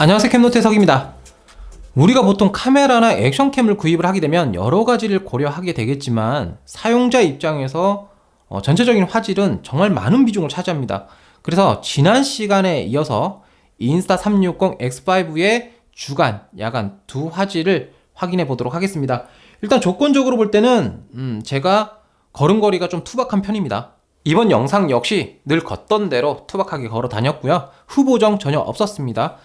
안녕하세요, 캠노트석입니다. 우리가 보통 카메라나 액션캠을 구입을 하게 되면 여러 가지를 고려하게 되겠지만 사용자 입장에서 전체적인 화질은 정말 많은 비중을 차지합니다. 그래서 지난 시간에 이어서 인스타360 X5의 주간, 야간 두 화질을 확인해 보도록 하겠습니다. 일단 조건적으로 볼 때는 제가 걸음걸이가 좀 투박한 편입니다. 이번 영상 역시 늘 걷던 대로 투박하게 걸어 다녔고요. 후보정 전혀 없었습니다.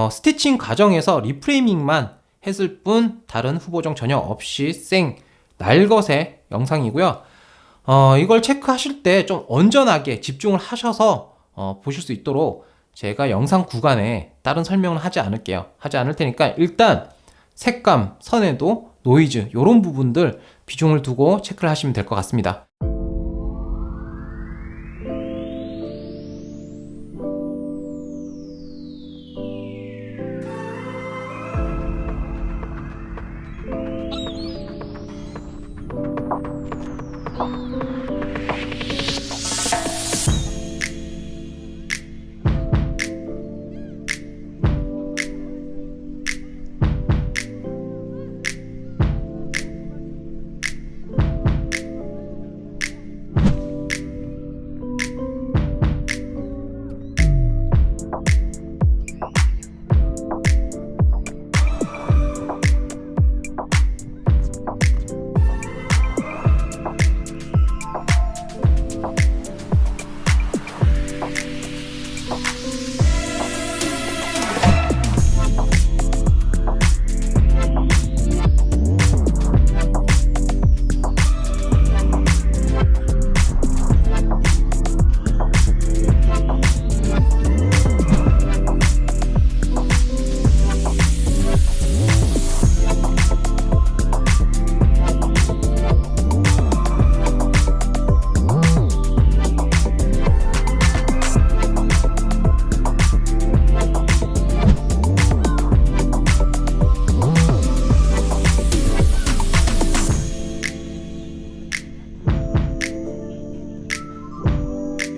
스티칭 과정에서 리프레이밍만 했을 뿐 다른 후보정 전혀 없이 생 날것의 영상이고요. 이걸 체크하실 때 좀 온전하게 집중을 하셔서 보실 수 있도록 제가 영상 구간에 다른 설명을 하지 않을 테니까 일단 색감, 선회도, 노이즈 이런 부분들 비중을 두고 체크를 하시면 될 것 같습니다.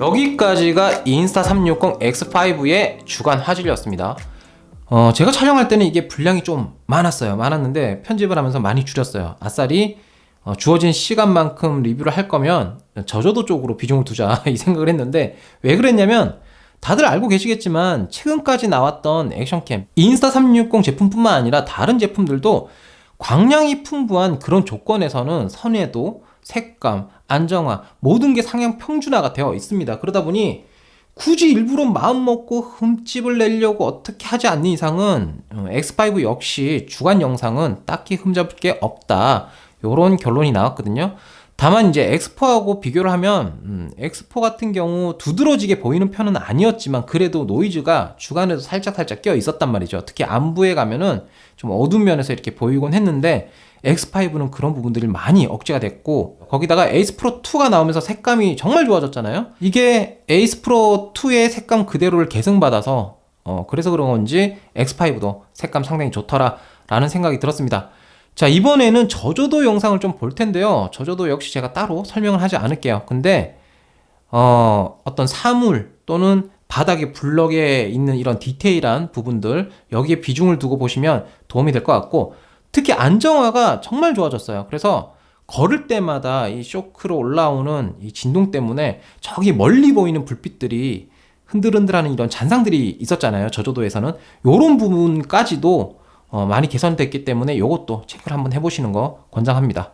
여기까지가 인스타360 X5의 주간 화질이었습니다. 제가 촬영할 때는 이게 분량이 좀 많았는데 편집을 하면서 많이 줄였어요. 아싸리 주어진 시간만큼 리뷰를 할 거면 저조도 쪽으로 비중을 두자 이 생각을 했는데, 왜 그랬냐면 다들 알고 계시겠지만 최근까지 나왔던 액션캠 인스타360 제품뿐만 아니라 다른 제품들도 광량이 풍부한 그런 조건에서는 선회도, 색감, 안정화 모든 게 상향 평준화가 되어 있습니다. 그러다 보니 굳이 일부러 마음 먹고 흠집을 내려고 어떻게 하지 않는 이상은 X5 역시 주간 영상은 딱히 흠잡을 게 없다, 요런 결론이 나왔거든요. 다만 이제 X4하고 비교를 하면 X4 같은 경우 두드러지게 보이는 편은 아니었지만 그래도 노이즈가 주간에도 살짝 껴 있었단 말이죠. 특히 안부에 가면은 좀 어두운 면에서 이렇게 보이곤 했는데 X5는 그런 부분들이 많이 억제가 됐고, 거기다가 에이스 프로 2가 나오면서 색감이 정말 좋아졌잖아요. 이게 에이스 프로 2의 색감 그대로를 계승받아서 그래서 그런 건지 X5도 색감 상당히 좋더라 라는 생각이 들었습니다. 자, 이번에는 저조도 영상을 좀 볼 텐데요. 저조도 역시 제가 따로 설명을 하지 않을게요. 근데 어떤 사물 또는 바닥에 블럭에 있는 이런 디테일한 부분들, 여기에 비중을 두고 보시면 도움이 될 것 같고, 특히 안정화가 정말 좋아졌어요. 그래서 걸을 때마다 이 쇼크로 올라오는 이 진동 때문에 저기 멀리 보이는 불빛들이 흔들흔들하는 이런 잔상들이 있었잖아요, 저조도에서는. 요런 부분까지도 많이 개선됐기 때문에 요것도 체크를 한번 해보시는 거 권장합니다.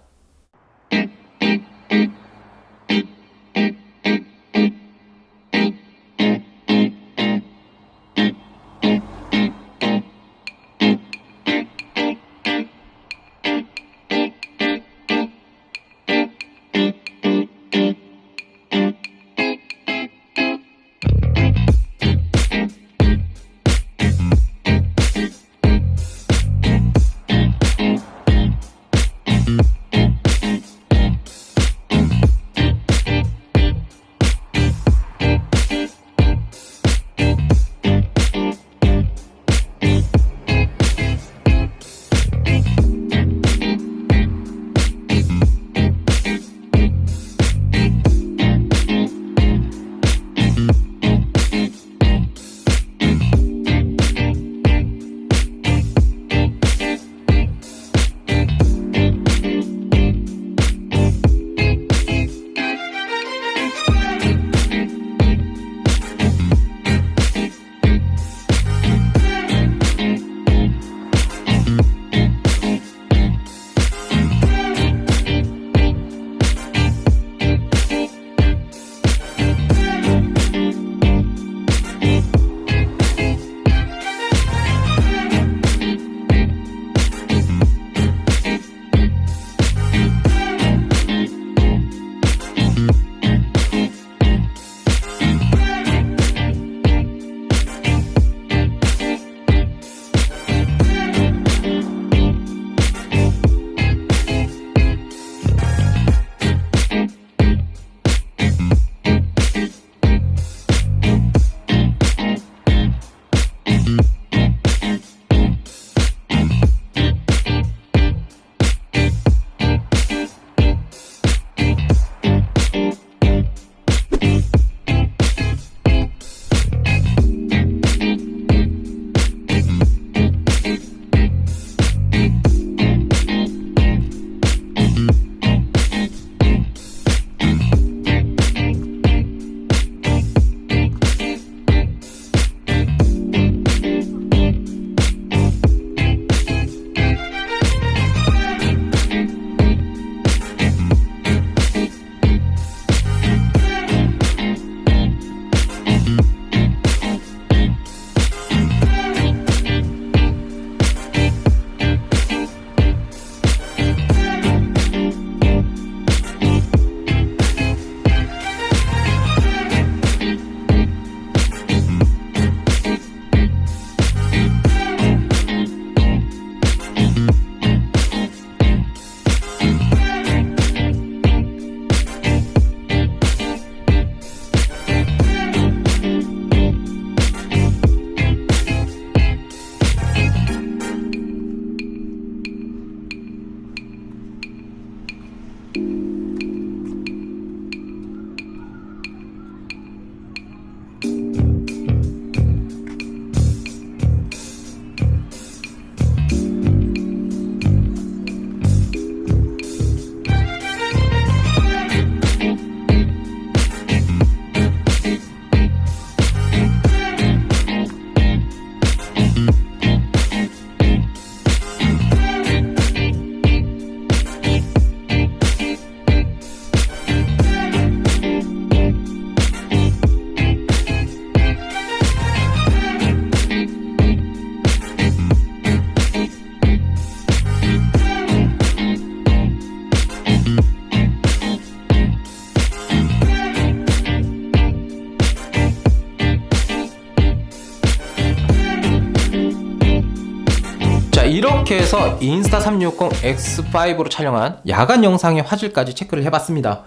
이렇게 해서 인스타360 X5로 촬영한 야간 영상의 화질까지 체크를 해봤습니다.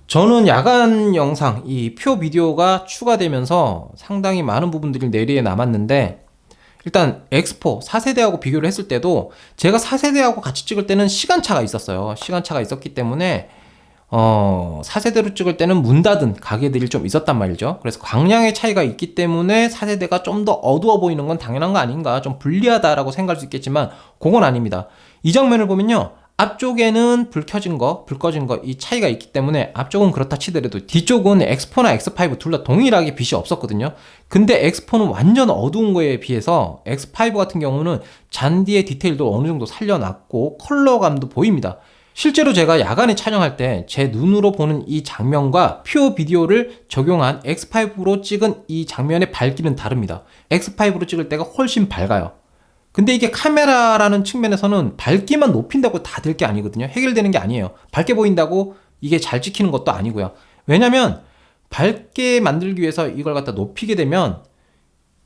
저는 야간 영상, 이 표 비디오가 추가되면서 상당히 많은 부분들이 뇌리에 남았는데, 일단 X4 4세대하고 비교를 했을 때도 제가 4세대하고 같이 찍을 때는 시간차가 있었어요. 시간차가 있었기 때문에 4세대로 찍을 때는 문 닫은 가게들이 좀 있었단 말이죠. 그래서 광량의 차이가 있기 때문에 4세대가 좀 더 어두워 보이는 건 당연한 거 아닌가, 좀 불리하다라고 생각할 수 있겠지만 그건 아닙니다. 이 장면을 보면요, 앞쪽에는 불 켜진 거, 불 꺼진 거, 이 차이가 있기 때문에 앞쪽은 그렇다 치더라도 뒤쪽은 X4나 X5 둘 다 동일하게 빛이 없었거든요. 근데 X4는 완전 어두운 거에 비해서 X5 같은 경우는 잔디의 디테일도 어느 정도 살려놨고 컬러감도 보입니다. 실제로 제가 야간에 촬영할 때 제 눈으로 보는 이 장면과 퓨어 비디오를 적용한 X5로 찍은 이 장면의 밝기는 다릅니다. X5로 찍을 때가 훨씬 밝아요. 근데 이게 카메라라는 측면에서는 밝기만 높인다고 다 될 게 아니거든요. 해결되는 게 아니에요. 밝게 보인다고 이게 잘 찍히는 것도 아니고요. 왜냐면 밝게 만들기 위해서 이걸 갖다 높이게 되면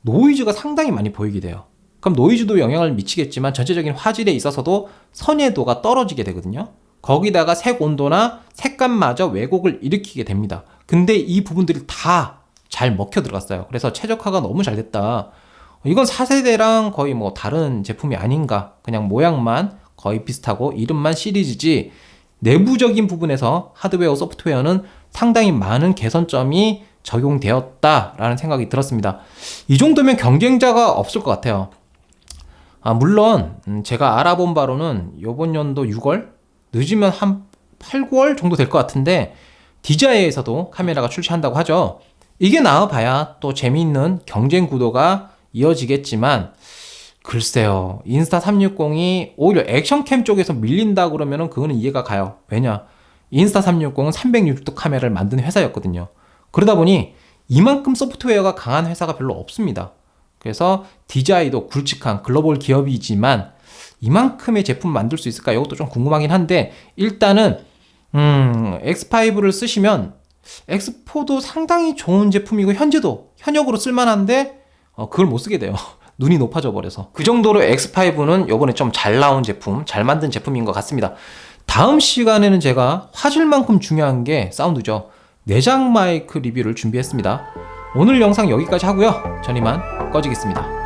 노이즈가 상당히 많이 보이게 돼요. 그럼 노이즈도 영향을 미치겠지만 전체적인 화질에 있어서도 선회도가 떨어지게 되거든요. 거기다가 색 온도나 색감마저 왜곡을 일으키게 됩니다. 근데 이 부분들이 다 잘 먹혀 들어갔어요. 그래서 최적화가 너무 잘 됐다. 이건 4세대랑 거의 뭐 다른 제품이 아닌가. 그냥 모양만 거의 비슷하고 이름만 시리즈지 내부적인 부분에서 하드웨어, 소프트웨어는 상당히 많은 개선점이 적용되었다라는 생각이 들었습니다. 이 정도면 경쟁자가 없을 것 같아요. 물론 제가 알아본 바로는 이번 연도 6월? 늦으면 한 8, 9월 정도 될 것 같은데 DJI에서도 카메라가 출시한다고 하죠. 이게 나와봐야 또 재미있는 경쟁 구도가 이어지겠지만 글쎄요, 인스타360이 오히려 액션캠 쪽에서 밀린다 그러면은 그거는 이해가 가요. 왜냐? 인스타360은 360도 카메라를 만든 회사였거든요. 그러다 보니 이만큼 소프트웨어가 강한 회사가 별로 없습니다. 그래서 DJI도 굵직한 글로벌 기업이지만 이만큼의 제품 만들 수 있을까? 이것도 좀 궁금하긴 한데 일단은 X5를 쓰시면 X4도 상당히 좋은 제품이고 현역으로 쓸만한데 그걸 못 쓰게 돼요. 눈이 높아져 버려서. 그 정도로 X5는 요번에 좀 잘 나온 제품, 잘 만든 제품인 것 같습니다. 다음 시간에는 제가 화질만큼 중요한 게 사운드죠. 내장 마이크 리뷰를 준비했습니다. 오늘 영상 여기까지 하고요. 전 이만 꺼지겠습니다.